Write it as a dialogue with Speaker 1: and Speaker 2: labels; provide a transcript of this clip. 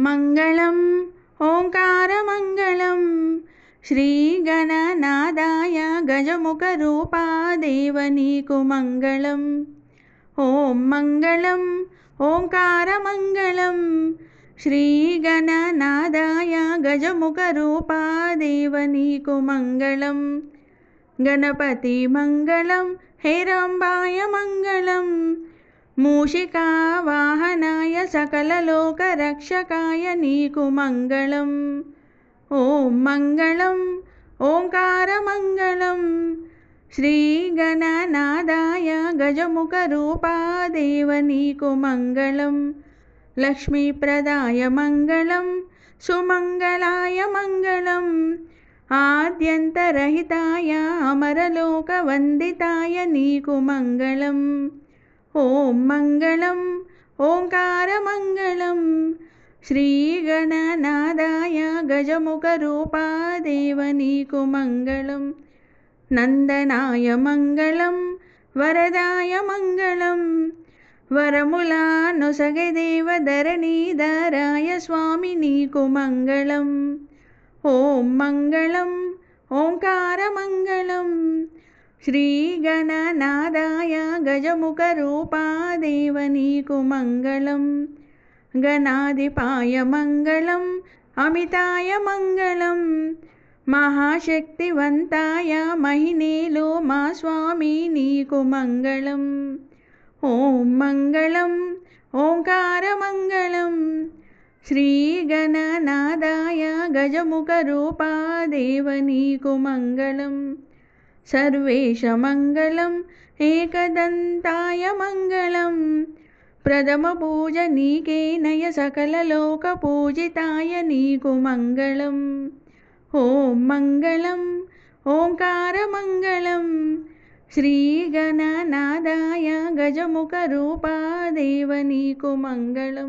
Speaker 1: मङ्गलम् ओङ्कारमङ्गलं श्रीगणनादाय गजमुखरूपादेव नीकु मङ्गलम्। ॐ मङ्गलम् ओङ्कारमङ्गलं श्रीगणनादाय गजमुखरूपादेव नीकु मङ्गलम्। गणपति मङ्गलं हेरम्बाय मङ्गलं मूषिकावाहनाय सकललोकरक्षकाय नीकु मङ्गलम्। ॐ मङ्गलम् ओङ्कारमङ्गलं श्रीगणनादाय गजमुखरूपादेव नीकु मङ्गलम्। लक्ष्मीप्रदाय मङ्गलं सुमङ्गलाय मङ्गलम् आद्यन्तरहिताय अमरलोकवन्दिताय नीकु मङ्गलम्। ॐ मङ्गलम् ओङ्कारमङ्गलं श्रीगणनादाय गजमुखरूपादेव नीकु मङ्गलम्। नन्दनाय मङ्गलं वरदाय मङ्गलं वरमुलानొసగెదేవ धरणीधराय स्वामी नीकु मङ्गलम्। ॐ मङ्गलम् ओङ्कारमङ्गलं श्रीगणनादाय गजमुखरूपादेव नीकु मङ्गलम्। गणाधिपाय मङ्गलम् अमिताय मङ्गलं महाशक्तिवन्ताय महिनेलो मा स्वामी नीकु मङ्गलम्। ॐ मङ्गलम् ओङ्कारमङ्गलं श्रीगणनादाय गजमुखरूपादेव नीकु मङ्गलम्। सर्वेशमङ्गलम् एकदन्ताय मङ्गलं प्रथमपूजनीकेनय सकललोकपूजिताय नीकु मङ्गलम्। ॐ मङ्गलम् ओङ्कारमङ्गलं श्रीगणनादाय गजमुखरूपादेव नीकु मङ्गलम्।